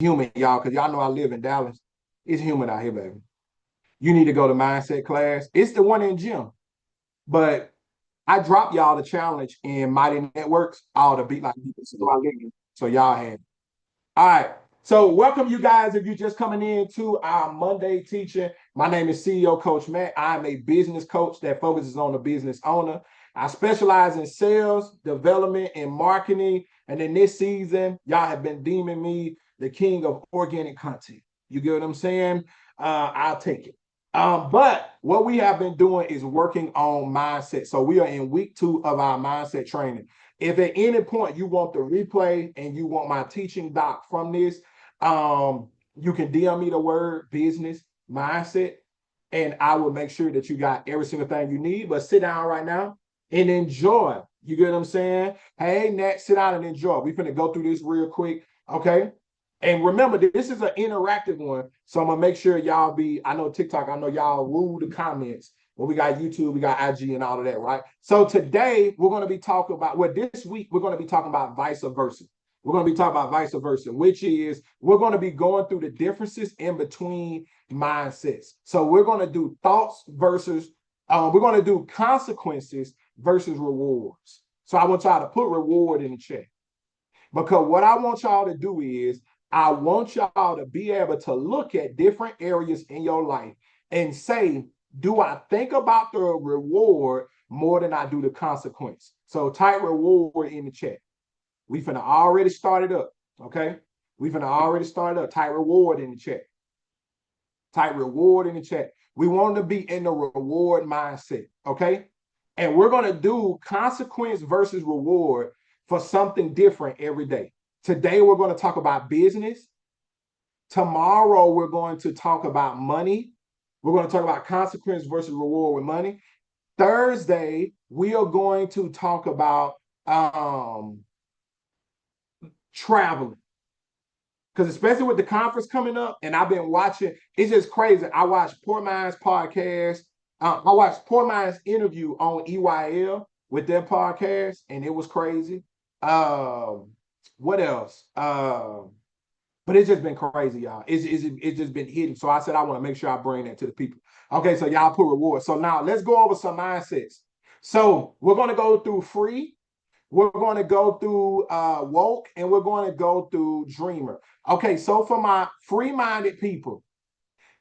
humid, y'all, because y'all know I live in Dallas. It's humid out here, baby. You need to go to mindset class. It's the one in gym. But I dropped y'all the challenge in Mighty Networks, all the beat like people. So y'all had it. All right. So welcome you guys if you're just coming in to our Monday teaching. My name is CEO Coach Matt. I'm a business coach that focuses on the business owner. I specialize in sales, development, and marketing. And in this season, y'all have been deeming me the king of organic content. You get what I'm saying? I'll take it. But what we have been doing is working on mindset. So we are in week 2 of our mindset training. If at any point you want the replay and you want my teaching doc from this, you can DM me the word business mindset, and I will make sure that you got every single thing you need. But sit down right now and enjoy. You get what I'm saying? Hey, Nat, sit down and enjoy. We're going to go through this real quick. Okay. And remember, this is an interactive one. So I'm going to make sure y'all I know TikTok, I know y'all rule the comments. Well, we got YouTube, we got IG and all of that, right? So today we're going to be talking about, this week we're going to be talking about vice versa. We're going to be talking about vice versa, which is we're going to be going through the differences in between mindsets. So we're going to do thoughts versus, we're going to do consequences versus rewards. So I want y'all to put reward in the chat. Because what I want y'all to do is I want y'all to be able to look at different areas in your life and say, do I think about the reward more than I do the consequence? So type reward in the chat. We finna already start it up, okay? We finna already start it up. Type reward in the chat. Type reward in the chat. We want to be in the reward mindset, okay? And we're going to do consequence versus reward for something different every day. Today, we're going to talk about business. Tomorrow, we're going to talk about money. We're going to talk about consequence versus reward with money. Thursday, we are going to talk about traveling. Because especially with the conference coming up, and I've been watching, it's just crazy. I watched Poor Minds podcast. I watched Poor Minds interview on EYL with their podcast, and it was crazy. What else? But it's just been crazy, y'all. It's just been hidden. So I said I want to make sure I bring that to the people. Okay, so y'all put rewards. So now let's go over some mindsets. So we're going to go through free. We're going to go through woke, and we're going to go through dreamer. Okay, so for my free-minded people,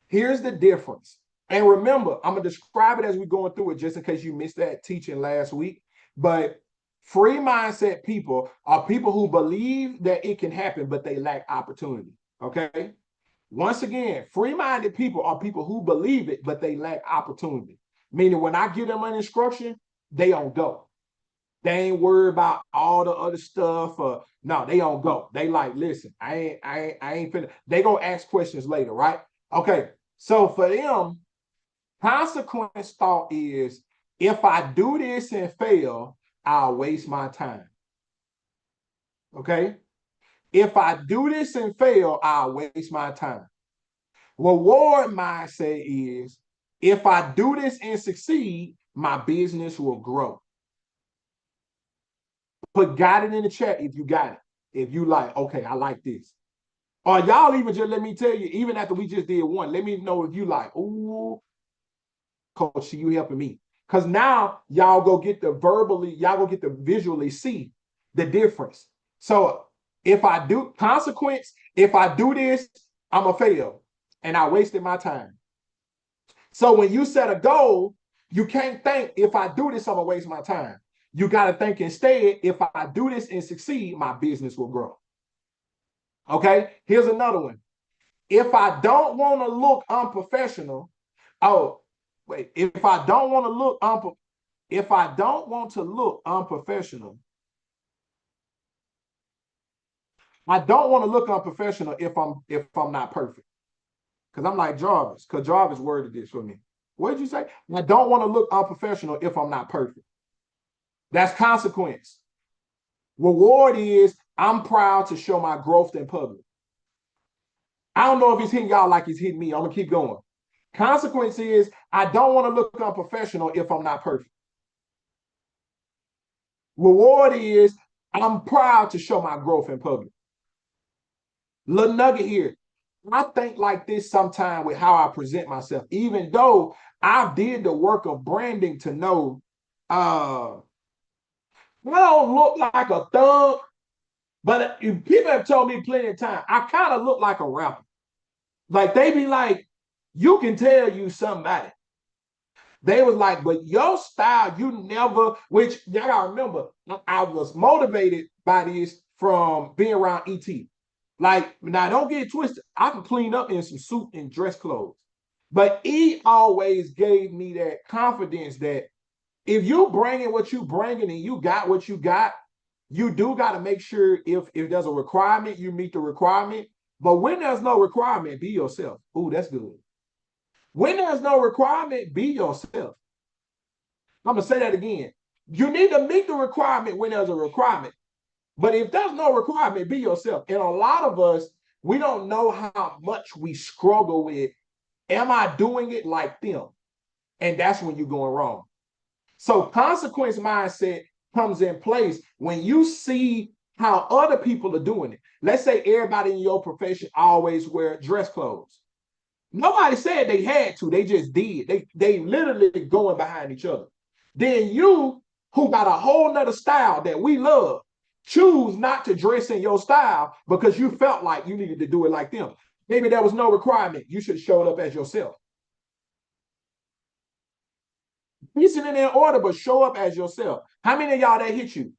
here's the difference. And remember, I'm going to describe it as we're going through it just in case you missed that teaching last week. But free mindset people are people who believe that it can happen, but they lack opportunity. Okay? Once again, free-minded people are people who believe it, but they lack opportunity. Meaning when I give them an instruction, they don't go. They ain't worried about all the other stuff. No, they don't go. They like, listen, I ain't finna. They gonna ask questions later, right? Okay. So for them, consequence thought is if I do this and fail, I'll waste my time. Okay. If I do this and fail, I'll waste my time. Reward mindset is if I do this and succeed, my business will grow. Got it in the chat if you got it. If you like, okay, I like this. Or y'all even just let me tell you, even after we just did one, let me know if you like, ooh, coach, you helping me. Because now y'all go get the visually see the difference. So if I do consequence, if I do this, I'm a fail. And I wasted my time. So when you set a goal, you can't think if I do this, I'm gonna waste my time. You got to think instead, if I do this and succeed, my business will grow. Okay, here's another one. If I don't want to look unprofessional, if I don't want to look if I don't want to look unprofessional, I don't want to look unprofessional if I'm not perfect. Because I'm like Jarvis, because Jarvis worded this for me. What did you say? I don't want to look unprofessional if I'm not perfect. That's consequence. Reward is I'm proud to show my growth in public. I don't know if it's hitting y'all like it's hitting me. I'm gonna keep going. Consequence is I don't want to look unprofessional if I'm not perfect. Reward is I'm proud to show my growth in public. Little nugget here. I think like this sometime with how I present myself, even though I did the work of branding to know I don't look like a thug, but people have told me plenty of times, I kind of look like a rapper. Like they be like, you can tell you somebody. They was like, but your style, you never, which y'all gotta remember, I was motivated by this from being around ET. Like, now don't get twisted. I can clean up in some suit and dress clothes. But he always gave me that confidence that if you bringing what you bringing and you got what you do got to make sure if there's a requirement, you meet the requirement. But when there's no requirement, be yourself. Ooh, that's good. When there's no requirement, be yourself. I'm gonna say that again. You need to meet the requirement when there's a requirement. But if there's no requirement, be yourself. And a lot of us, we don't know how much we struggle with. Am I doing it like them? And that's when you're going wrong. So consequence mindset comes in place when you see how other people are doing it. Let's say everybody in your profession always wear dress clothes. Nobody said they had to, they just did. They literally going behind each other. Then you, who got a whole nother style that we love, choose not to dress in your style because you felt like you needed to do it like them. Maybe there was no requirement. You should have showed up as yourself. Piecing it in order, but show up as yourself. How many of y'all that hit you?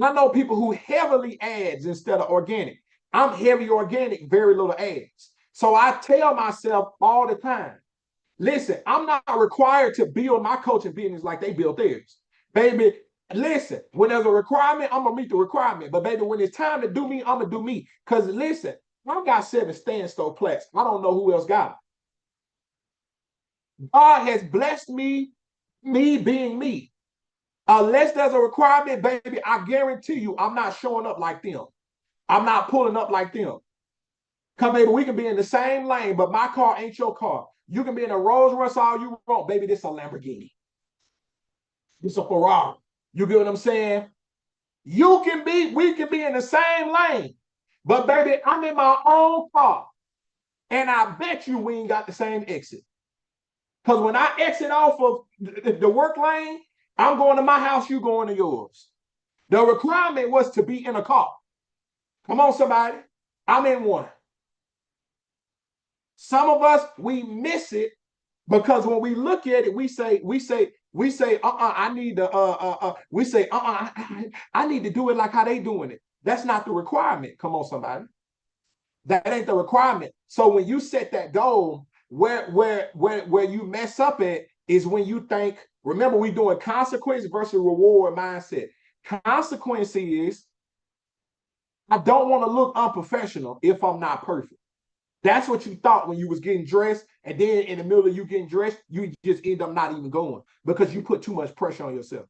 I know people who heavily ads instead of organic. I'm heavy organic, very little ads. So I tell myself all the time, listen, I'm not required to build my coaching business like they built theirs. Baby, listen, when there's a requirement, I'm going to meet the requirement. But baby, when it's time to do me, I'm going to do me. Because listen, I got 7 standstill plaques. I don't know who else got them. God has blessed me being me. Unless there's a requirement, baby, I guarantee you I'm not showing up like them. I'm not pulling up like them. Because, baby, we can be in the same lane, but my car ain't your car. You can be in a Rolls Royce all you want. Baby, this is a Lamborghini. This is a Ferrari. You get what I'm saying? We can be in the same lane. But, baby, I'm in my own car. And I bet you we ain't got the same exit. Because when I exit off of the work lane, I'm going to my house, you going to yours. The requirement was to be in a car. Come on, somebody. I'm in one. Some of us, we miss it because when we look at it, we say, I need to, I need to do it like how they doing it. That's not the requirement. Come on, somebody. That ain't the requirement. So when you set that goal, where you mess up at is when you think, remember, we doing consequence versus reward mindset. Consequence is, I don't want to look unprofessional if I'm not perfect. That's what you thought when you was getting dressed, and then in the middle of you getting dressed, you just end up not even going because you put too much pressure on yourself.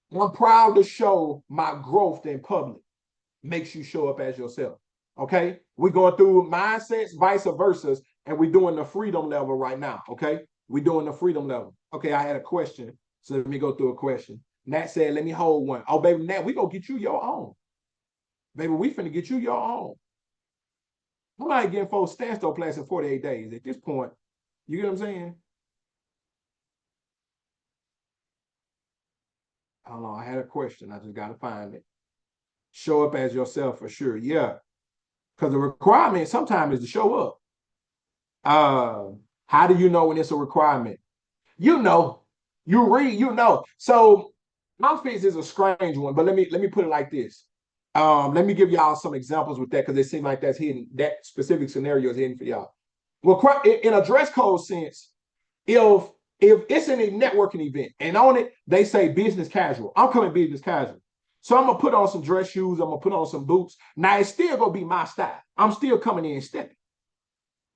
I'm proud to show my growth in public. Makes you show up as yourself. Okay, we're going through mindsets, vice versa, and we're doing the freedom level right now. Okay, we're doing the freedom level. Okay, I had a question, so let me go through a question. Nat said, "Let me hold one." Oh, baby, Nat, we gonna get you your own. Baby, we finna get you your own. I'm not getting folks standstill plans in 48 days at this point. You get what I'm saying? I don't know. I had a question. I just gotta find it. Show up as yourself for sure. Yeah, because the requirement sometimes is to show up. How do you know when it's a requirement? You know, you read, you know. So my fix is a strange one, but let me put it like this. Let me give y'all some examples with that because it seems like that's hidden. That specific scenario is hidden for y'all. Well, in a dress code sense, if it's in a networking event and on it they say business casual, I'm coming business casual. So I'm gonna put on some dress shoes. I'm gonna put on some boots. Now it's still gonna be my style. I'm still coming in stepping,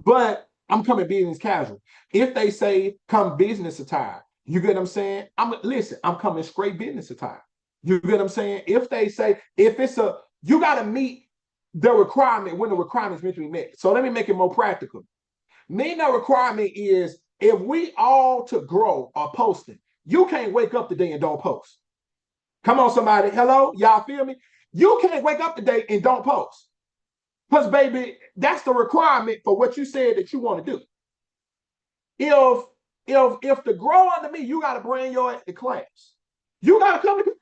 but I'm coming business casual. If they say come business attire, you get what I'm saying? I'm coming straight business attire. You get what I'm saying? If they say if it's a you got to meet the requirement when the requirement's meant to be met. So let me make it more practical. Meeting that requirement is if we all to grow are posting, you can't wake up today and don't post. Come on, somebody. Hello, y'all feel me? You can't wake up today and don't post. Because, baby, that's the requirement for what you said that you want to do. If to grow under me, you got to bring your ass to class. You got to come to class.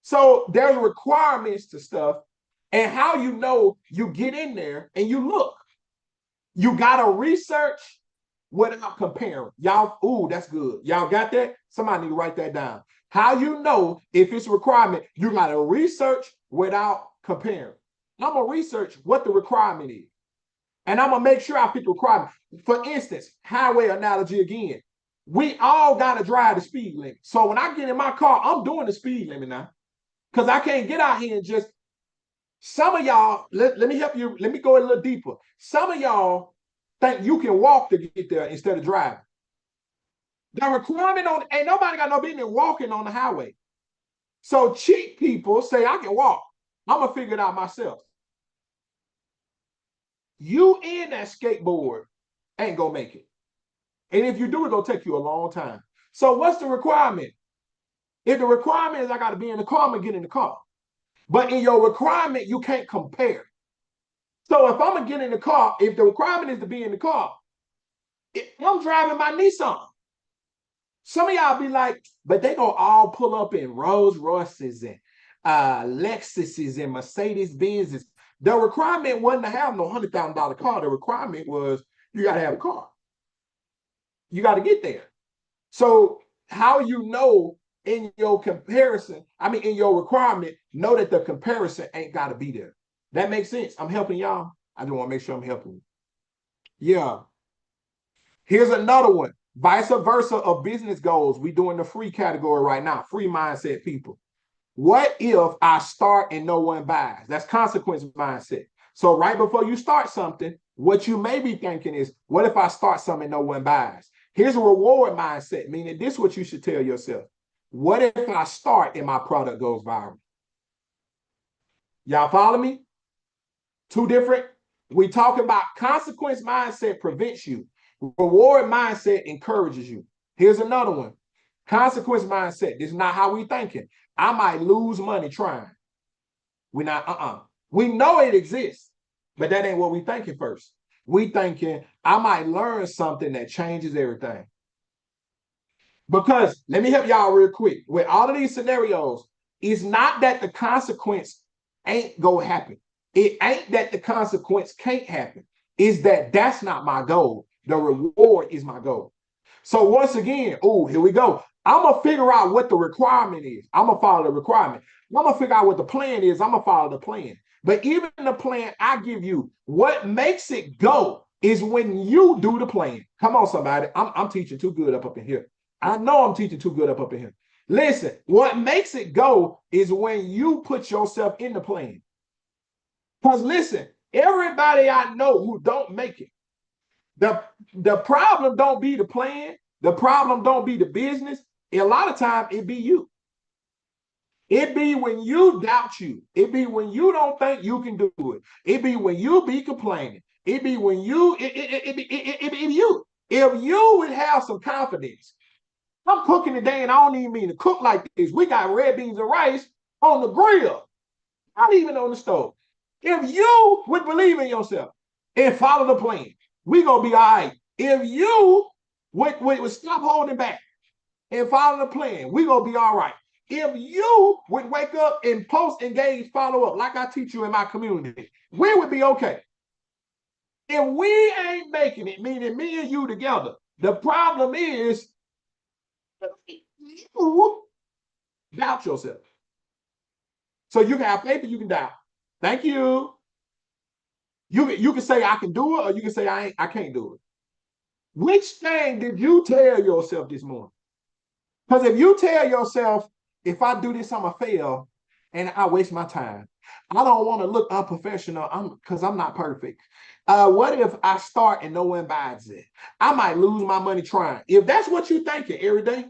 So there's requirements to stuff, and how you know you get in there and you look. You got to research without comparing. Y'all, ooh, that's good. Y'all got that? Somebody need to write that down. How you know if it's a requirement, you got to research without comparing. I'm going to research what the requirement is. And I'm going to make sure I fit the requirement. For instance, highway analogy again. We all got to drive the speed limit. So when I get in my car, I'm doing the speed limit now. Because I can't get out here and just, some of y'all, let me help you. Let me go a little deeper. Some of y'all think you can walk to get there instead of driving. The requirement on, ain't nobody got no business walking on the highway. So cheap people say, I can walk. I'm going to figure it out myself. You in that skateboard ain't going to make it. And if you do, it's going to take you a long time. So what's the requirement? If the requirement is I got to be in the car, I'm going to get in the car. But in your requirement, you can't compare. So if I'm going to get in the car, if the requirement is to be in the car, I'm driving my Nissan. Some of y'all be like, but they gonna all pull up in Rolls Royces and Lexuses and Mercedes Benzes. The requirement wasn't to have no $100,000 car. The requirement was you got to have a car. You got to get there. So how you know in your comparison, in your requirement, know that the comparison ain't got to be there. That makes sense. I'm helping y'all. I just want to make sure I'm helping you. Yeah. Here's another one. Vice versa of business goals. We doing the free category right now. Free mindset people. What if I start and no one buys? That's consequence mindset. So right before you start something, what you may be thinking is, what if I start something and no one buys? Here's a reward mindset, meaning this is what you should tell yourself. What if I start and my product goes viral? Y'all follow me? Two different. We talk about consequence mindset prevents you. Reward mindset encourages you. Here's another one. Consequence mindset. This is not how we thinking. I might lose money trying. We're not, We know it exists, but that ain't what we thinking first. We thinking, I might learn something that changes everything. Because, let me help y'all real quick. With all of these scenarios, it's not that the consequence ain't gonna happen. It ain't that the consequence can't happen. It's that that's not my goal. The reward is my goal. So once again, here we go. I'm going to figure out what the requirement is. I'm going to follow the requirement. I'm going to figure out what the plan is. I'm going to follow the plan. But even the plan I give you, what makes it go is when you do the plan. Come on, somebody. I'm teaching too good up in here. I know I'm teaching too good up in here. Listen, what makes it go is when you put yourself in the plan. Because listen, everybody I know who don't make it, the problem don't be the plan. The problem don't be the business. A lot of times it be you. It be when you doubt you. It be when you don't think you can do it. It be when you be complaining. It be when you, it be you. If you would have some confidence, I'm cooking today and I don't even mean to cook like this. We got red beans and rice on the grill, not even on the stove. If you would believe in yourself and follow the plan, we gonna be all right. If you would stop holding back and follow the plan, we gonna be all right. If you would wake up and post, engage, follow up, like I teach you in my community, we would be okay. If we ain't making it, meaning me and you together, the problem is you doubt yourself. So you can have faith and you can doubt. Thank you. You can say I can do it, or you can say I can't do it. Which thing did you tell yourself this morning? Because if you tell yourself, if I do this, I'm going to fail and I waste my time. I don't want to look unprofessional because I'm not perfect. What if I start and no one buys it? I might lose my money trying. If that's what you're thinking every day,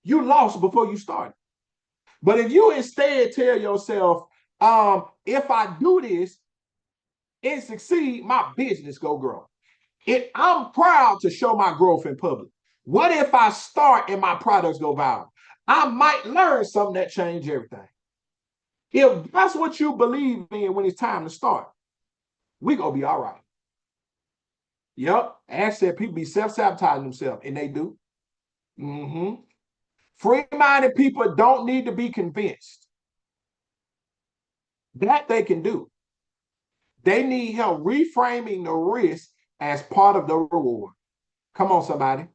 you lost before you started. But if you instead tell yourself, if I do this and succeed, my business go grow. I'm proud to show my growth in public. What if I start and my products go viral? I might learn something that change everything. If that's what you believe in when it's time to start, we gonna be all right. Yep. Ash said people be self-sabotaging themselves, and they do. Mm-hmm. Free-minded people don't need to be convinced. That they can do. They need help reframing the risk as part of the reward. Come on, somebody.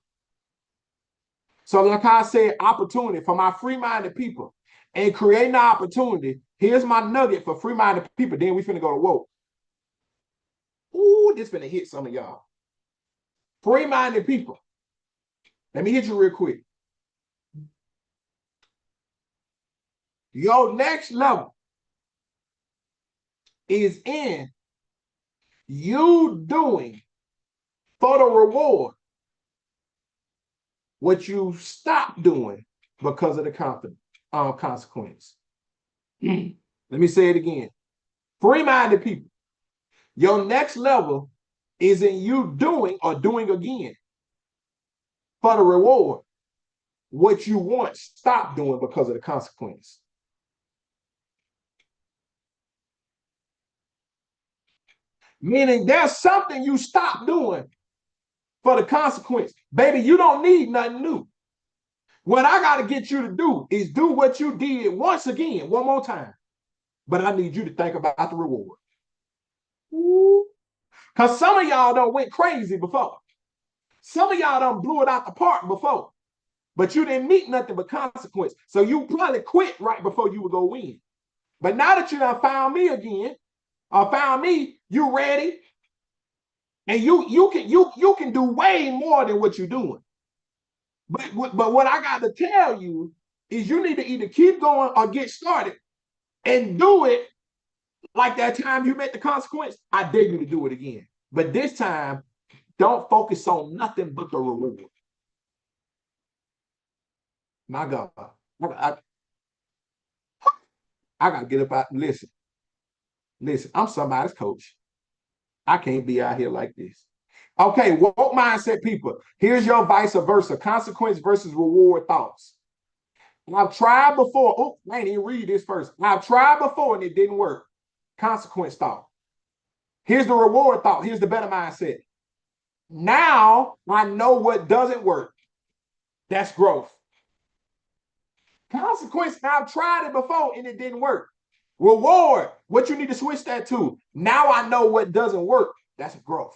So, like I said, opportunity for my free-minded people and creating the opportunity. Here's my nugget for free-minded people. Then we finna go to woke. Ooh, this finna hit some of y'all. Free-minded people. Let me hit you real quick. Your next level is in you doing for the reward what you stop doing because of the consequence. Let me say it again. Free-minded people. Your next level is in you doing or doing again for the reward what you once stopped doing because of the consequence. Meaning there's something you stop doing for the consequence. Baby, you don't need nothing new. What I got to get you to do is do what you did once again, one more time. But I need you to think about the reward. Because some of y'all done went crazy before. Some of y'all done blew it out the park before. But you didn't meet nothing but consequence. So you probably quit right before you would go win. But now that you done found me again, or found me, you ready? And you can do way more than what you're doing. But what I got to tell you is you need to either keep going or get started and do it like that time you met the consequence. I dare you to do it again. But this time, don't focus on nothing but the reward. My God. I got to get up out and listen. Listen, I'm somebody's coach. I can't be out here like this. Okay, woke mindset people. Here's your vice versa. Consequence versus reward thoughts. I've tried before. Oh, I ain't even read this first. I've tried before and it didn't work. Consequence thought. Here's the reward thought. Here's the better mindset. Now I know what doesn't work. That's growth. Consequence, I've tried it before and it didn't work. Reward, what you need to switch that to. Now I know what doesn't work. That's growth.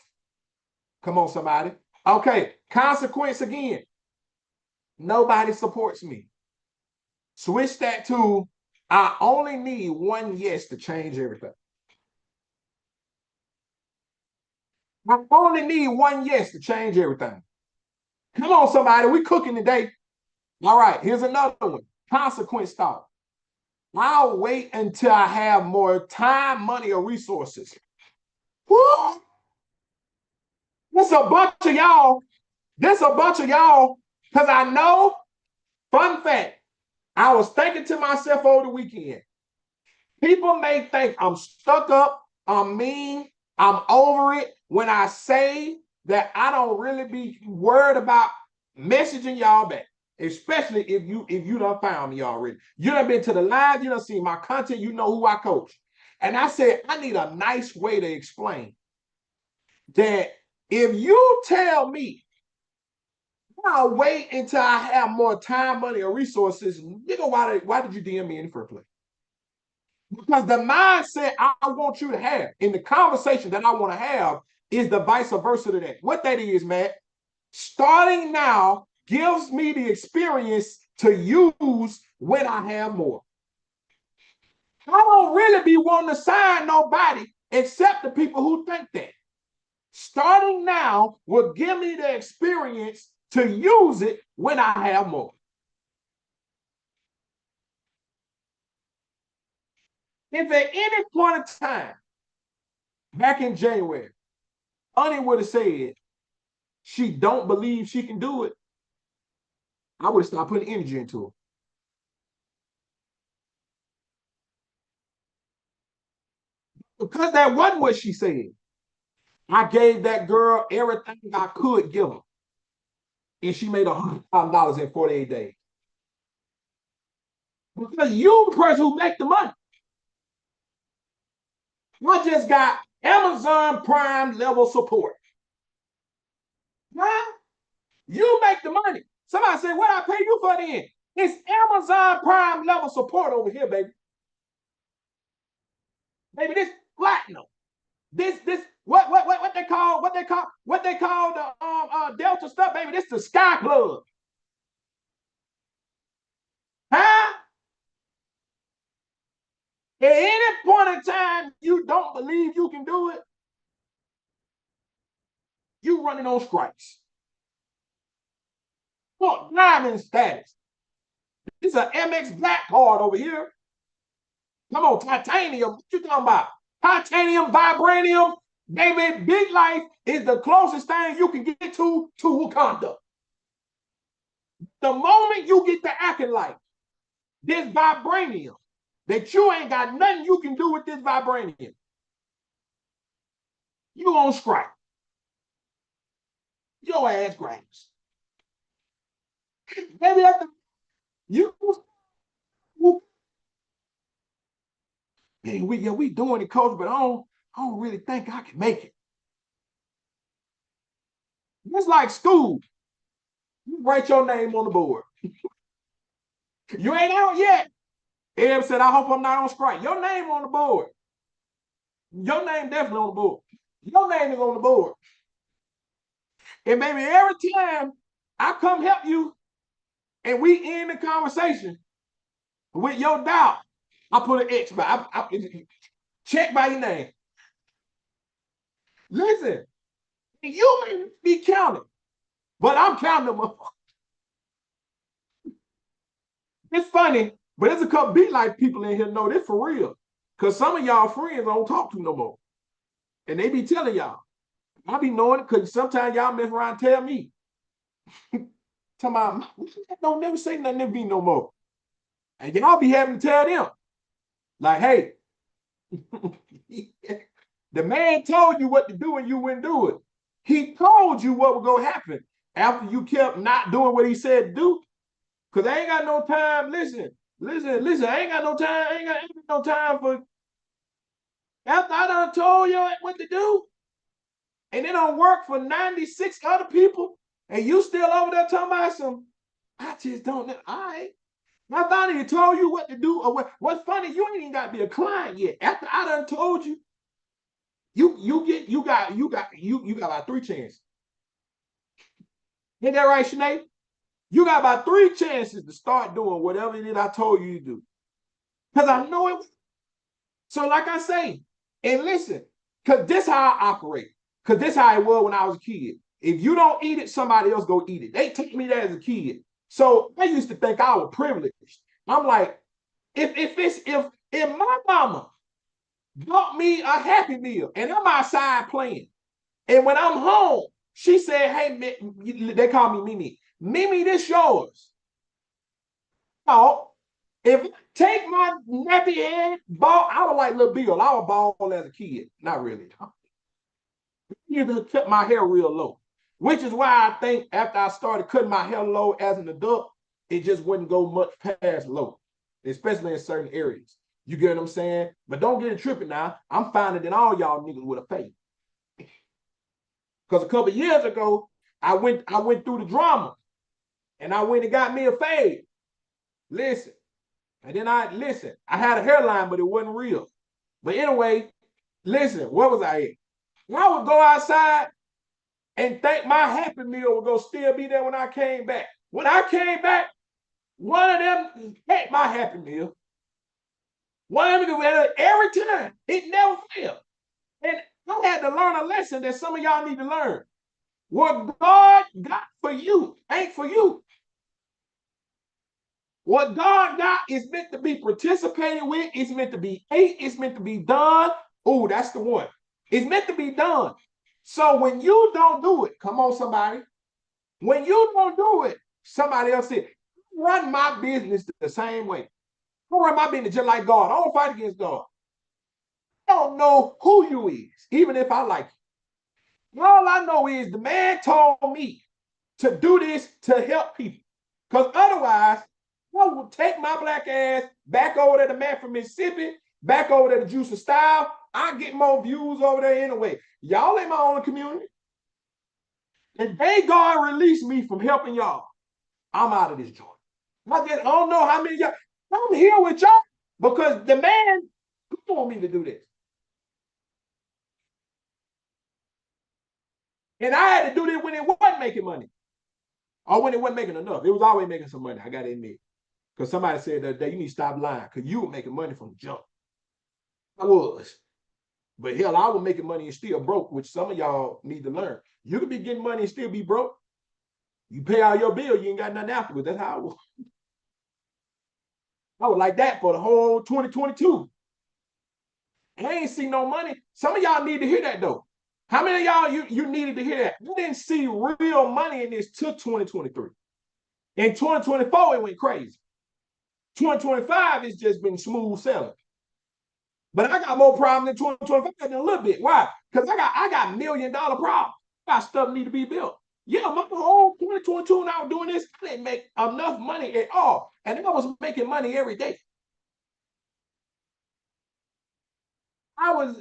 Come on, somebody. Okay, consequence again. Nobody supports me. Switch that to I only need one yes to change everything. I only need one yes to change everything. Come on, somebody. We cooking today. All right, here's another one. Consequence thought. I'll wait until I have more time, money, or resources. Woo! There's a bunch of y'all. There's a bunch of y'all. Because I know, fun fact, I was thinking to myself over the weekend. People may think I'm stuck up, I'm mean, I'm over it when I say that I don't really be worried about messaging y'all back. Especially if you done found me already. You done been to the live, you done seen my content, you know who I coach. And I said, I need a nice way to explain that if you tell me I'll wait until I have more time, money, or resources, nigga, why did you DM me in the first place? Because the mindset I want you to have in the conversation that I want to have is the vice versa to that. What that is, Matt, starting now gives me the experience to use when I have more. I don't really be wanting to sign nobody except the people who think that. Starting now will give me the experience to use it when I have more. If at any point of time, back in January, Honey would have said she don't believe she can do it, I would have stopped putting energy into it. Because that wasn't what she said. I gave that girl everything I could give her. And she made $100,000 in 48 days. Because you the person who make the money. I just got Amazon Prime level support. Huh? You make the money. Somebody say, what I pay you for then? It's Amazon Prime level support over here, baby. Baby, this platinum. This what they call the Delta stuff, baby. This the Sky Club. Huh? At any point in time you don't believe you can do it, you running on strikes. Look, diamond status. This is an MX Black card over here. Come on, titanium. What you talking about? Titanium, vibranium. Baby, Big Life is the closest thing you can get to Wakanda. The moment you get to acting like this vibranium, that you ain't got nothing you can do with this vibranium, you on strike. Your ass grabs. Maybe that's the, you, man, we doing it, coach, but I don't really think I can make it. It's like school. You write your name on the board. You ain't out yet. Eb said, I hope I'm not on strike. Your name on the board. Your name definitely on the board. Your name is on the board. And maybe every time I come help you and we end the conversation with your doubt, I put an X by. Check by your name. Listen, you may be counted, but I'm counting them. It's funny, but there's a couple Big Life people in here know this for real. Because some of y'all friends don't talk to no more. And they be telling y'all. I be knowing it because sometimes y'all mess around and tell me. Tell my don't never say nothing to me no more. And y'all be having to tell them. Like, hey, the man told you what to do and you wouldn't do it. He told you what was going to happen after you kept not doing what he said to do. Because I ain't got no time. Listen. I ain't got no time. I ain't got no time for. After I done told you what to do, and it don't work for 96 other people, and you still over there talking about some, I just don't know. All right. I thought he told you what to do. Or what's funny, you ain't even got to be a client yet. After I done told you, you got about 3 chances. Ain't that right, Sinead? You got about 3 chances to start doing whatever it is I told you to do. Because I know it. So, like I say, and listen, because this how I operate. Because this how it was when I was a kid. If you don't eat it, somebody else go eat it. They take me there as a kid. So I used to think I was privileged. I'm like, if my mama bought me a Happy Meal and I'm outside playing, and when I'm home, she said, hey, they call me Mimi. Mimi, this yours. Oh, if I take my nappy head, ball, I was like Little Bill. I was bald as a kid. Not really. Either kept my hair real low, which is why I think after I started cutting my hair low as an adult, it just wouldn't go much past low, especially in certain areas. You get what I'm saying? But don't get it tripping now. I'm finding that all y'all niggas with a fade. Because a couple of years ago, I went through the drama and I went and got me a fade. Listen. And then I had a hairline, but it wasn't real. But anyway, listen, what was I at? I would go outside and think my Happy Meal would go still be there when I came back. When I came back, one of them ate my Happy Meal. One of them every time. It never failed. And I had to learn a lesson that some of y'all need to learn. What God got for you ain't for you. What God got is meant to be participated with. It's meant to be ate. It's meant to be done. Oh, that's the one. It's meant to be done. So when you don't do it, come on, somebody. When you don't do it, somebody else said, run my business the same way. I run my business just like God. I don't fight against God. I don't know who you is, even if I like you. All I know is the man told me to do this to help people. Because otherwise, I would take my black ass back over to the man from Mississippi, back over there to Juice of Style. I get more views over there anyway. Y'all ain't my only community. And they God release me from helping y'all. I'm out of this joint. I don't know how many y'all. I'm here with y'all because the man want me to do this. And I had to do this when it wasn't making money. Or when it wasn't making enough. It was always making some money. I got to admit. Because somebody said that you need to stop lying because you were making money from the jump. I was. But hell, I was making money and still broke, which some of y'all need to learn. You could be getting money and still be broke. You pay all your bill, you ain't got nothing afterwards. That's how I was. I was like that for the whole 2022. I ain't see no money. Some of y'all need to hear that though. How many of y'all you needed to hear that? You didn't see real money in this till 2023. In 2024, it went crazy. 2025 has just been smooth sailing. But I got more problems in 2025 than a little bit. Why? Because I got $1 million problems. I got stuff need to be built. Yeah, my whole 2022 when I was doing this, I didn't make enough money at all. And I was making money every day. I was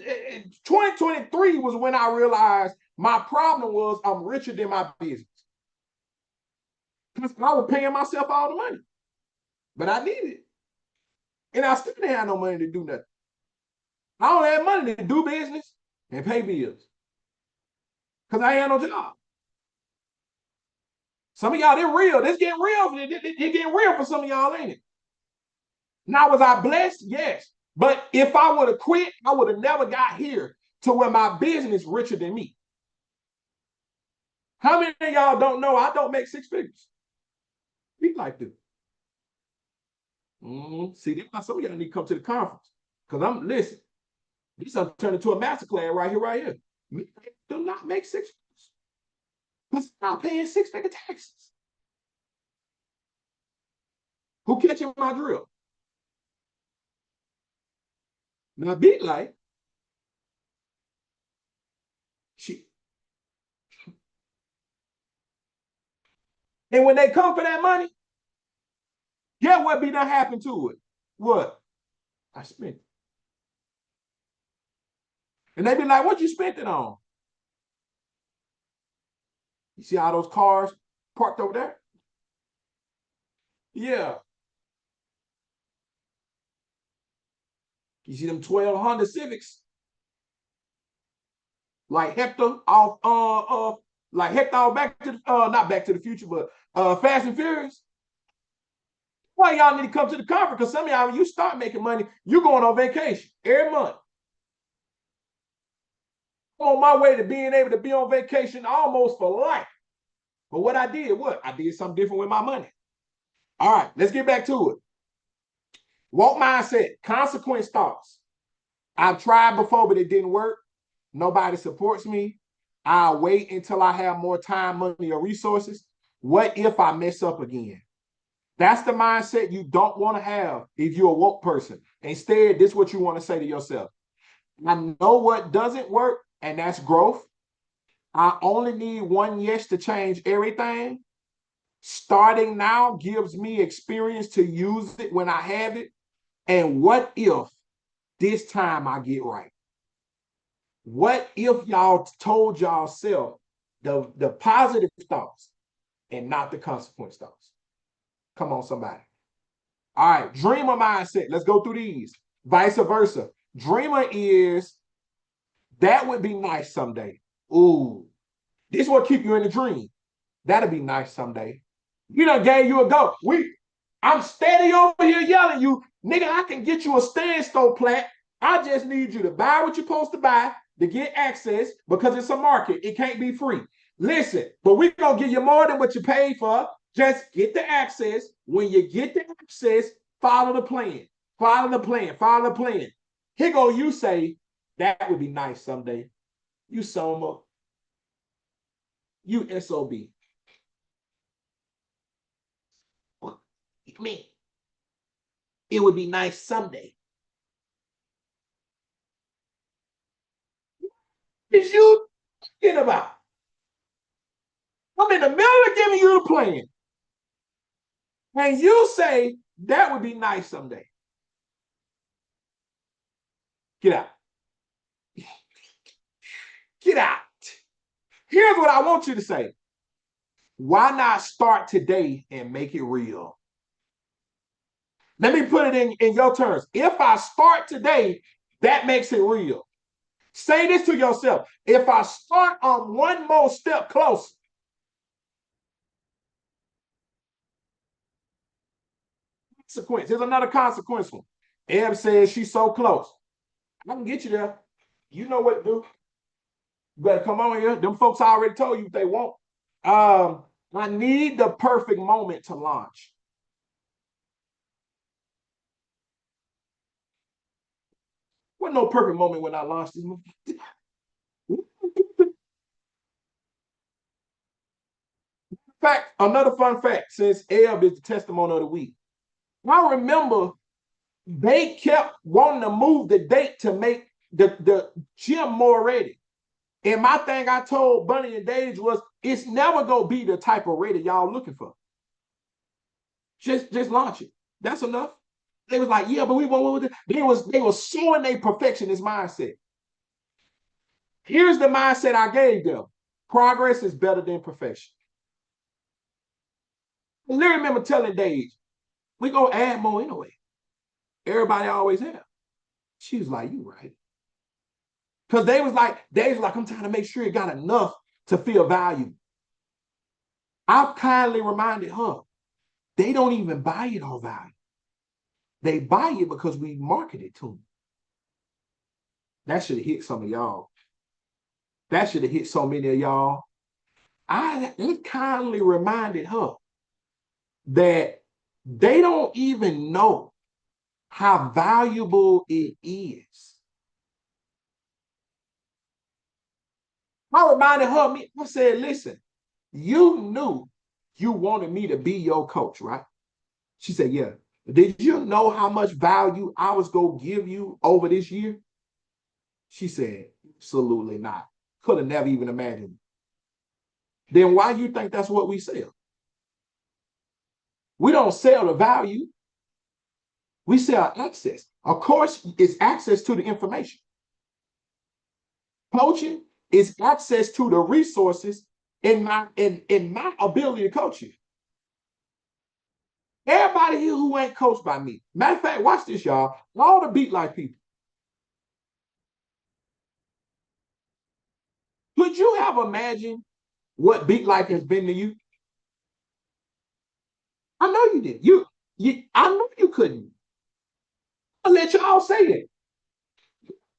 2023 was when I realized my problem was I'm richer than my business. Because I was paying myself all the money. But I needed it. And I still didn't have no money to do nothing. I don't have money to do business and pay bills. Because I ain't no job. Some of y'all, they're real. This getting real. It's getting real for some of y'all, ain't it? Now, was I blessed? Yes. But if I would have quit, I would have never got here to where my business is richer than me. How many of y'all don't know I don't make six figures? Be like this. See, that's why some of y'all need to come to the conference. Because I'm, listen, this is turning into a masterclass right here. Me do not make six figures. Because I'm not paying six-figure taxes. Who catching my drill? Now, be like, she. And when they come for that money, get what be done happen to it? What? I spent it. And they be like, what you spent it on? You see all those cars parked over there? Yeah. You see them 12 Honda Civics? Like Hector off like Hector back to not Back to the Future, but Fast and Furious. Why y'all need to come to the conference? Because some of y'all, when you start making money, you're going on vacation every month. I'm on my way to being able to be on vacation almost for life. But what I did, I did something different with my money. All right, let's get back to it. Woke mindset, consequence thoughts. I've tried before, but it didn't work. Nobody supports me. I'll wait until I have more time, money, or resources. What if I mess up again? That's the mindset you don't want to have if you're a woke person. Instead, this is what you want to say to yourself. I know what doesn't work, and that's growth. I only need one yes to change everything. Starting now gives me experience to use it when I have it. And what if this time I get right? What if y'all told y'all self the positive thoughts and not the consequence thoughts? Come on, somebody. All right, dreamer mindset. Let's go through these. Vice versa. Dreamer is, that would be nice someday. Ooh, this will keep you in the dream. That'll be nice someday. You done gave you a go. I'm steady over here yelling you, nigga, I can get you a standstill plat. I just need you to buy what you're supposed to buy to get access because it's a market. It can't be free. Listen, but we're going to give you more than what you paid for. Just get the access. When you get the access, follow the plan. Follow the plan. Follow the plan. Here go you say, that would be nice someday. You Soma. You SOB. Me. It would be nice someday. What is you thinking about? I'm in the middle of giving you the plan. And you say that would be nice someday. Get out. Get out. Here's what I want you to say. Why not start today and make it real? Let me put it in your terms. If I start today, that makes it real. Say this to yourself. If I start on one more step closer, consequence. Here's another consequence one. Eb says she's so close. I can get you there. You know what to do. You better come on here. Them folks already told you what they want. I need the perfect moment to launch. Wasn't no perfect moment when I launched this movie. Fact, another fun fact, since Eb is the testimony of the week. I remember they kept wanting to move the date to make the gym more ready. And my thing I told Bunny and Dage was, it's never gonna be the type of ready y'all looking for. Just launch it. That's enough. They was like, yeah, but we won't. They was showing their perfectionist mindset. Here's the mindset I gave them. Progress is better than perfection. I literally remember telling Dage, we gonna add more anyway. Everybody always have. She was like, you right. Because Dave was like, I'm trying to make sure it got enough to feel valuable. I've kindly reminded her, they don't even buy it on value. They buy it because we market it to them. That should have hit some of y'all. That should have hit so many of y'all. I kindly reminded her that they don't even know how valuable it is. I reminded her, I said, listen, you knew you wanted me to be your coach, right? She said, yeah. Did you know how much value I was going to give you over this year? She said, absolutely not. Could have never even imagined. Then why do you think that's what we sell? We don't sell the value. We sell access. Of course, it's access to the information. Coaching is access to the resources in my ability to coach you. Everybody here who ain't coached by me. Matter of fact, watch this, y'all. All the Beat Life people. Could you have imagined what Beat Life has been to you? I know you did. I know you couldn't. I'll let y'all say it.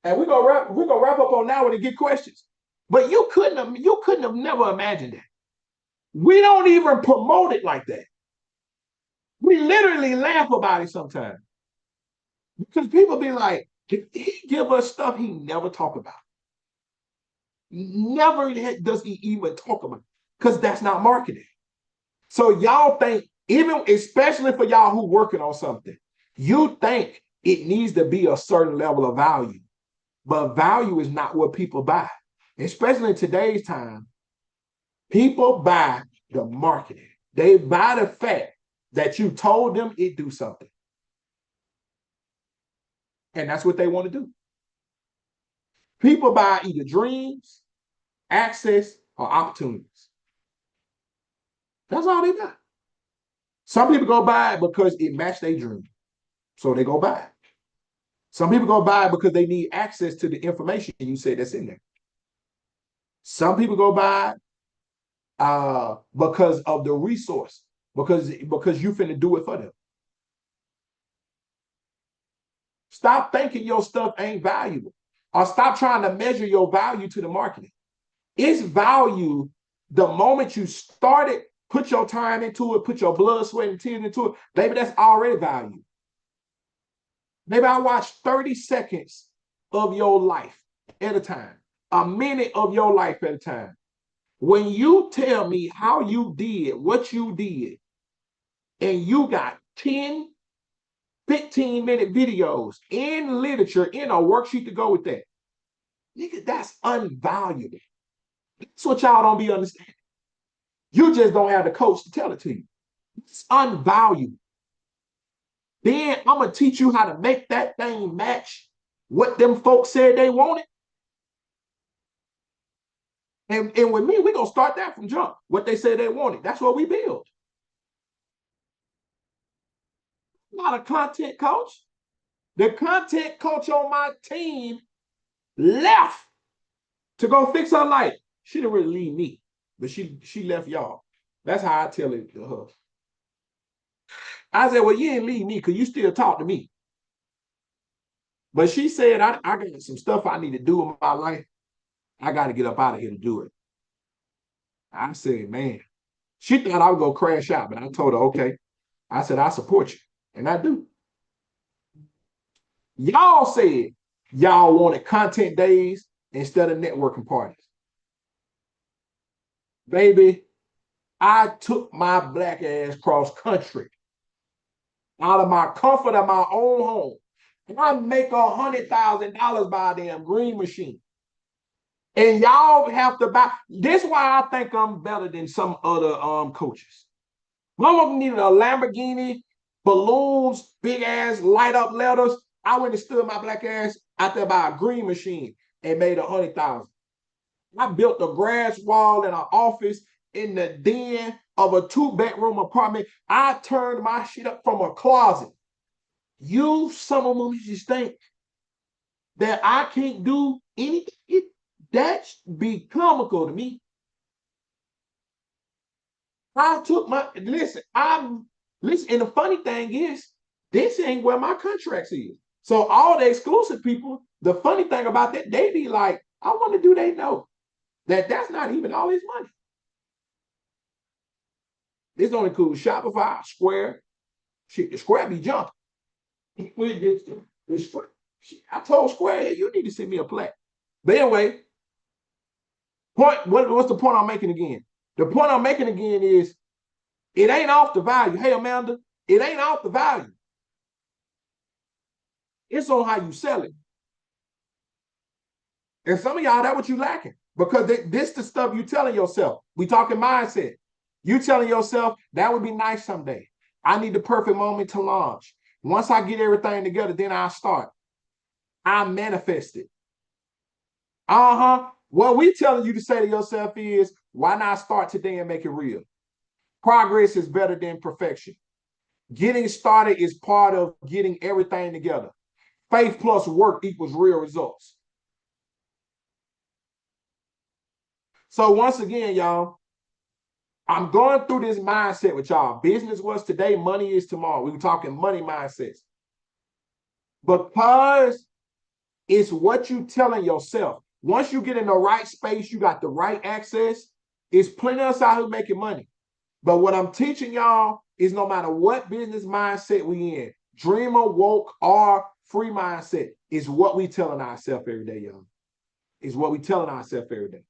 And we're gonna wrap up on now and get questions. But you couldn't have never imagined that. We don't even promote it like that. We literally laugh about it sometimes. Because people be like, he give us stuff he never talk about. Never does he even talk about it. Because that's not marketing. So y'all think, even especially for y'all who working on something, you think it needs to be a certain level of value. But value is not what people buy. Especially in today's time, people buy the marketing. They buy the fact that you told them it do something. And that's what they want to do. People buy either dreams, access, or opportunities. That's all they got. Some people go buy it because it matched their dream. So they go buy it. Some people go buy it because they need access to the information you said that's in there. Some people go buy it because of the resource, because you finna do it for them. Stop thinking your stuff ain't valuable, or stop trying to measure your value to the marketing. It's value the moment you started, put your time into it, put your blood, sweat, and tears into it. Baby, that's already value. Maybe I watch 30 seconds of your life at a time, a minute of your life at a time. When you tell me how you did what you did, and you got 10, 15-minute videos in literature, in a worksheet to go with that, nigga, that's unvaluable. That's what y'all don't be understanding. You just don't have the coach to tell it to you. It's unvaluable. Then I'm going to teach you how to make that thing match what them folks said they wanted. And with me, we're going to start that from jump. What they said they wanted. That's what we build. Not a content coach. The content coach on my team left to go fix her life. She didn't really leave me, but she left y'all. That's how I tell it to her. I said, well, you didn't leave me because you still talk to me. But she said, I got some stuff I need to do in my life. I got to get up out of here to do it. I said, man, she thought I would go crash out, but I told her, okay. I said, I support you. And I do. Y'all said y'all wanted content days instead of networking parties. Baby, I took my black ass cross country out of my comfort of my own home. And I make $100,000 by a damn green machine. And y'all have to buy. This is why I think I'm better than some other coaches. One of them needed a Lamborghini, balloons, big ass light up letters. I went and stood my black ass out there by a green machine and made $100,000. I built a grass wall in an office in the den of a 2-bedroom apartment. I turned my shit up from a closet. You, some of them just think that I can't do anything. That's be comical to me. I took my listen. Listen, and the funny thing is, this ain't where my contracts is. So all the exclusive people, the funny thing about that, they be like, I want to do they know that that's not even all his money. This only includes Shopify, Square. Shit, the Square be jumping. I told Square, hey, you need to send me a plaque. But anyway, what's the point I'm making again? The point I'm making again is it ain't off the value. Hey, Amanda, it ain't off the value. It's on how you sell it. And some of y'all, that's what you lacking. Because this the stuff you telling yourself. We talking mindset. You telling yourself, that would be nice someday. I need the perfect moment to launch. Once I get everything together, then I start. I manifest it. What we telling you to say to yourself is, why not start today and make it real? Progress is better than perfection. Getting started is part of getting everything together. Faith plus work equals real results. So once again, y'all, I'm going through this mindset with y'all. Business was today, money is tomorrow. We were talking money mindsets. Because it's what you telling yourself. Once you get in the right space, you got the right access, it's plenty of us out here making money. But what I'm teaching y'all is no matter what business mindset we in, dreamer, woke, or free mindset, is what we telling ourselves every day, y'all. Is what we telling ourselves every day.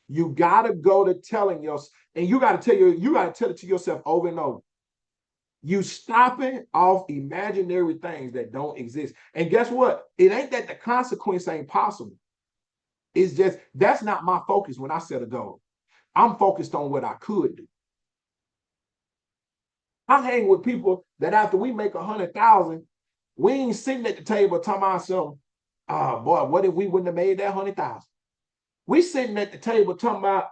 You gotta go to telling yourself, and you gotta tell it to yourself over and over. You stopping off imaginary things that don't exist. And guess what? It ain't that the consequence ain't possible. It's just that's not my focus when I set a goal. I'm focused on what I could do. I hang with people that after we make 100,000, we ain't sitting at the table talking about something. Oh boy, what if we wouldn't have made that 100,000? We sitting at the table talking about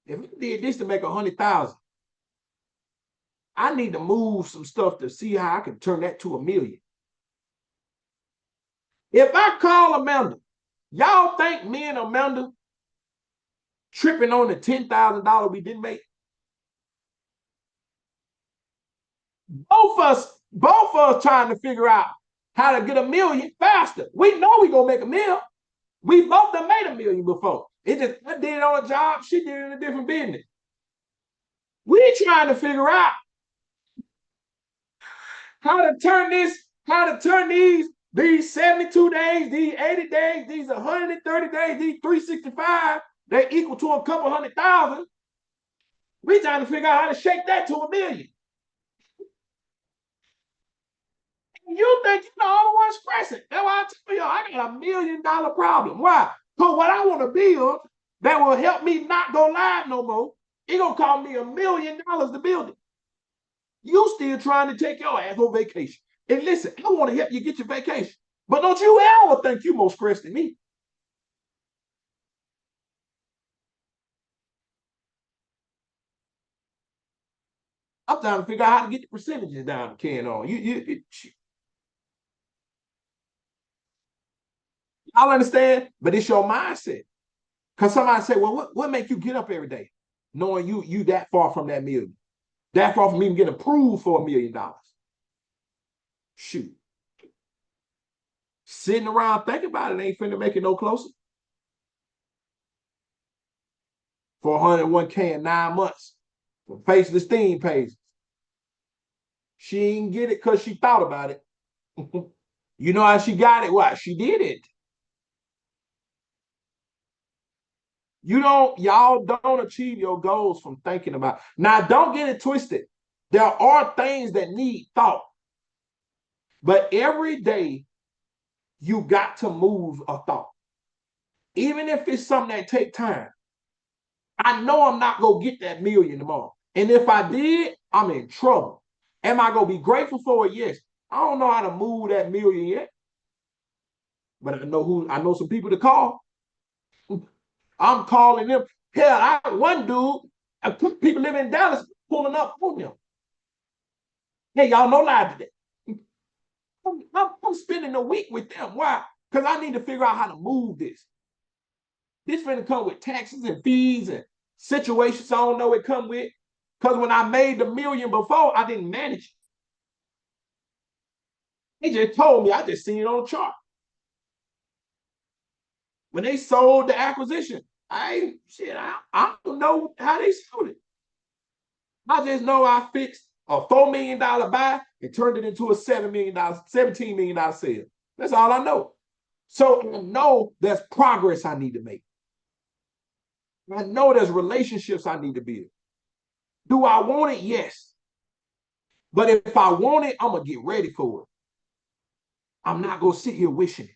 if we did this to make 100,000, I need to move some stuff to see how I can turn that to 1 million. If I call Amanda, y'all think me and Amanda tripping on the $10,000 we didn't make? Both of us trying to figure out how to get 1 million faster. We know we gonna make 1 million. We both have made 1 million before. It just I did it on a job, she did it in a different business. We trying to figure out how to turn these 72 days, these 80 days, these 130 days, these 365, they equal to a couple 100,000. We trying to figure out how to shake that to 1 million. You think you're the only one stressing. That's why I tell you, I got $1 million problem. Why? Because what I want to build that will help me not go live no more, it's going to cost me $1 million to build it. You still trying to take your ass on vacation. And listen, I want to help you get your vacation. But don't you ever think you more stressed than me. I'm trying to figure out how to get the percentages down, Ken, on. I'll understand, but it's your mindset. Because somebody say, well, what make you get up every day? Knowing you that far from that million. That far from even getting approved for $1 million. Shoot. Sitting around thinking about it ain't finna make it no closer. 401k in 9 months for faceless theme pages. She didn't get it because she thought about it. You know how she got it? Why? She did it. Y'all don't achieve your goals from thinking about. Now, don't get it twisted. There are things that need thought. But every day, you got to move a thought. Even if it's something that take time. I know I'm not going to get that million tomorrow. And if I did, I'm in trouble. Am I going to be grateful for it? Yes. I don't know how to move that million yet. But I know some people to call. I'm calling them. Hell, one dude, people living in Dallas pulling up on them. Hey, y'all know lie today. I'm spending a week with them. Why? Because I need to figure out how to move this. This finna come with taxes and fees and situations I don't know it come with. Because when I made the million before, I didn't manage it. They just told me, I just seen it on the chart. When they sold the acquisition, I don't know how they sold it. I just know I fixed a $4 million buy and turned it into a $17 million sale. That's all I know. So I know there's progress I need to make. I know there's relationships I need to build. Do I want it? Yes. But if I want it, I'm going to get ready for it. I'm not going to sit here wishing it.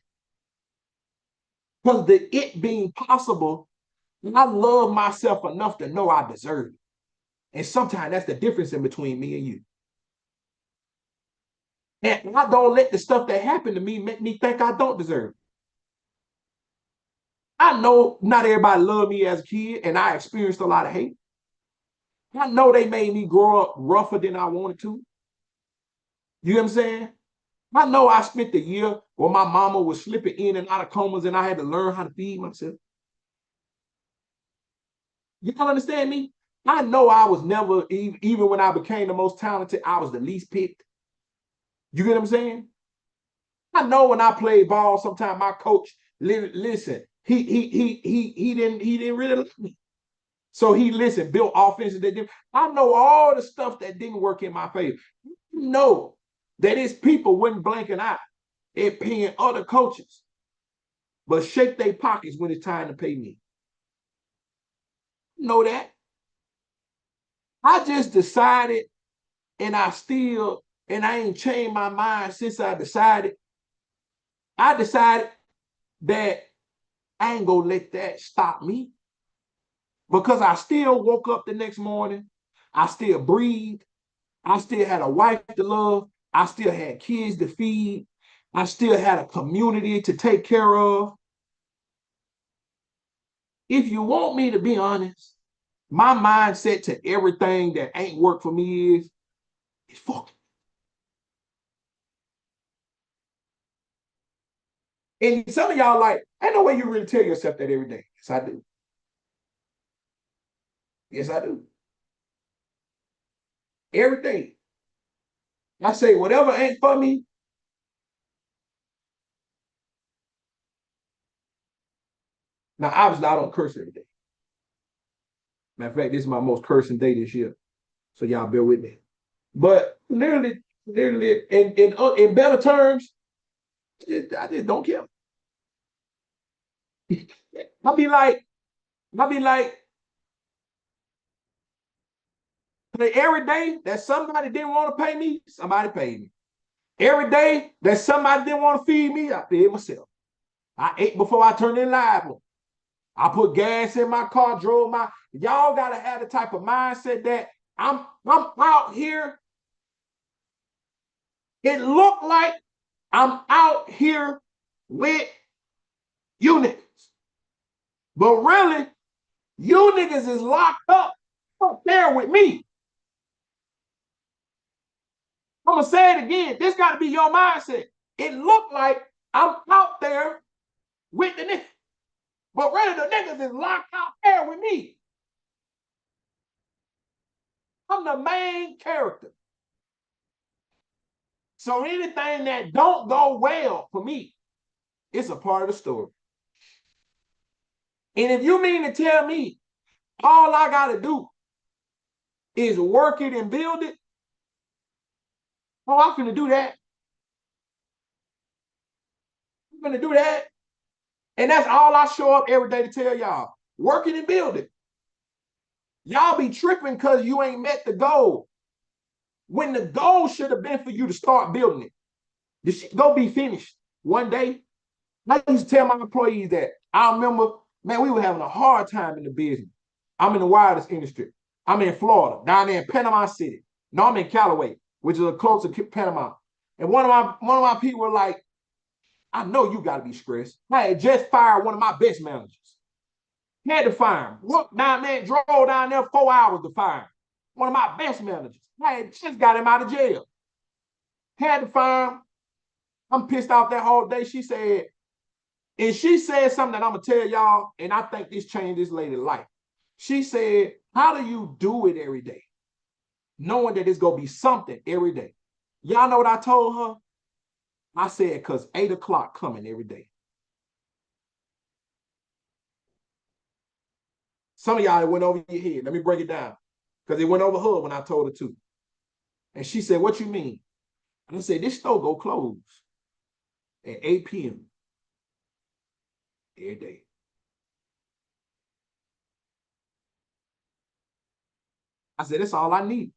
Because it being possible, I love myself enough to know I deserve it. And sometimes that's the difference in between me and you. And I don't let the stuff that happened to me make me think I don't deserve it. I know not everybody loved me as a kid, and I experienced a lot of hate. I know they made me grow up rougher than I wanted to. You know what I'm saying? I know I spent the year where my mama was slipping in and out of comas and I had to learn how to feed myself. Y'all understand me? I know I was never, even when I became the most talented, I was the least picked. You get what I'm saying? I know when I played ball, sometimes my coach, listen, he didn't really like me. So he built offenses that did. I know all the stuff that didn't work in my favor. You know that his people wouldn't blink an eye at paying other coaches, but shake their pockets when it's time to pay me. You know that. I just decided, and I ain't changed my mind since I decided. I decided that I ain't gonna let that stop me because I still woke up the next morning. I still breathed. I still had a wife to love. I still had kids to feed. I still had a community to take care of. If you want me to be honest, my mindset to everything that ain't worked for me is fuck it. And some of y'all like, ain't no way you really tell yourself that every day. Yes, I do. Yes, I do. Every day. I say, whatever ain't for me, now obviously I don't curse every day. Matter of fact, this is my most cursing day this year. So y'all bear with me. But literally, in better terms, I just don't care. I'll be like, I'll be like, every day that somebody didn't want to pay me, somebody paid me. Every day that somebody didn't want to feed me, I fed myself. I ate before I turned in liable. I put gas in my car, drove my. Y'all gotta have the type of mindset that I'm out here It looked like I'm out here with you niggas. But really, you niggas is locked up there with me. I'm gonna say it again. This got to be your mindset. It looked like I'm out there with the niggas. But really, the niggas is locked out there with me. I'm the main character. So anything that don't go well for me, it's a part of the story. And if you mean to tell me all I got to do is work it and build it, oh, I'm finna do that. I'm finna do that. And that's all I show up every day to tell y'all. Work it and build it. Y'all be tripping because you ain't met the goal. When the goal should have been for you to start building it. This shit go be finished one day. I used to tell my employees that. I remember, man, we were having a hard time in the business. I'm in the wireless industry. I'm in Florida, down there in Panama City. No, I'm in Callaway, which is close to Panama. And one of my people were like, I know you got to be stressed. I had just fired one of my best managers. Had to fire him. Look down there, drove down there 4 hours to fire him. One of my best managers. I had just got him out of jail. Had to fire him. I'm pissed off that whole day. She said something that I'm going to tell y'all, and I think this changed this lady's life. She said, how do you do it every day? Knowing that it's going to be something every day. Y'all know what I told her? I said, because 8 o'clock coming every day. Some of y'all, it went over your head. Let me break it down. Because it went over her when I told her to. And she said, what you mean? And I said, this store go close at 8 p.m. every day. I said, that's all I need.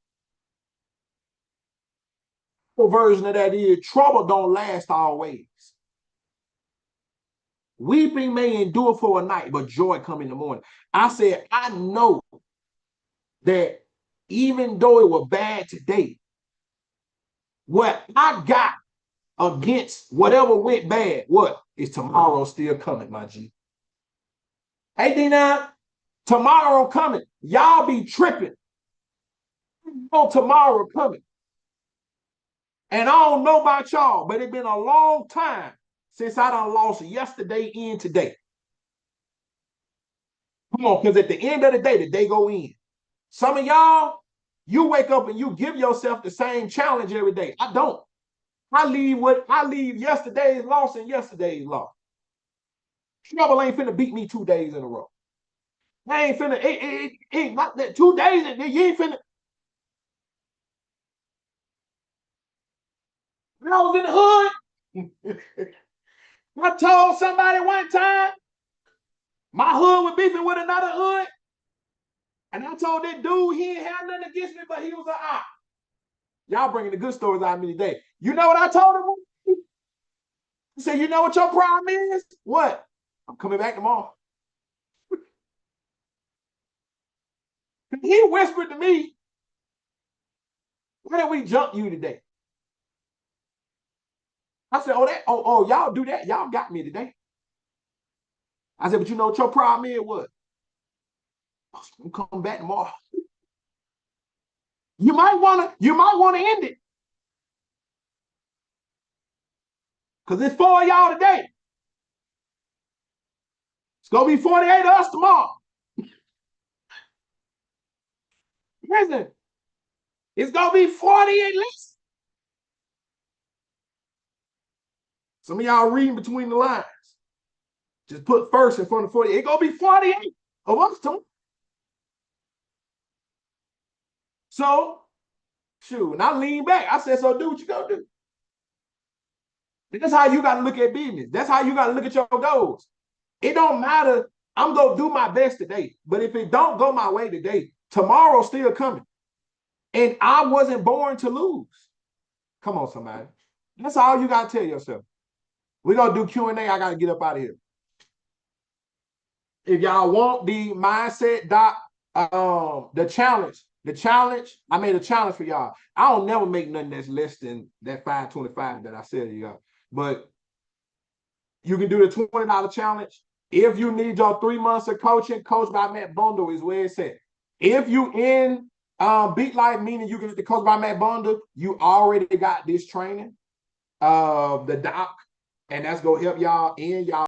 The version of that is trouble don't last always. Weeping may endure for a night, but joy come in the morning. I said, I know that even though it was bad today, what I got against whatever went bad, what is tomorrow still coming, my G? Hey, D9, tomorrow coming. Y'all be tripping. Oh, tomorrow coming. And I don't know about y'all, but it's been a long time since I done lost yesterday in today. Come on, because at the end of the day go in. Some of y'all, you wake up and you give yourself the same challenge every day. I don't. I leave yesterday's loss and yesterday's loss. Trouble ain't finna beat me 2 days in a row. I ain't finna, it ain't not that 2 days, you ain't finna. When I was in the hood, I told somebody one time, my hood was beefing with another hood, and I told that dude he ain't had nothing against me, but he was an op. Y'all bringing the good stories out of me today. You know what I told him? He said, you know what your problem is? What? I'm coming back tomorrow. He whispered to me, why did we jump you today? I said, y'all do that. Y'all got me today. I said, but you know what your problem is? What? I'm coming back tomorrow. You might wanna end it. Because it's 4 of y'all today. It's gonna be 48 of us tomorrow. Listen, it's gonna be 40 at least. Some of y'all reading between the lines. Just put first in front of 40. It's gonna be 48 of us tomorrow. So, shoot, and I lean back. I said, so do what you gonna do. That's how you gotta look at business. That's how you gotta look at your goals. It don't matter. I'm gonna do my best today. But if it don't go my way today, tomorrow's still coming. And I wasn't born to lose. Come on, somebody. That's all you gotta tell yourself. We're gonna do Q&A. I gotta get up out of here. If y'all want the mindset the challenge, The challenge, I made a challenge for y'all. I don't never make nothing that's less than that 525 that I said to y'all. But you can do the $20 challenge. If you need your 3 months of coaching, Coach by Matt Bundle is where it's at. If you in Beat Life, meaning you get the Coach by Matt Bundle, you already got this training, the doc, and that's gonna help y'all in y'all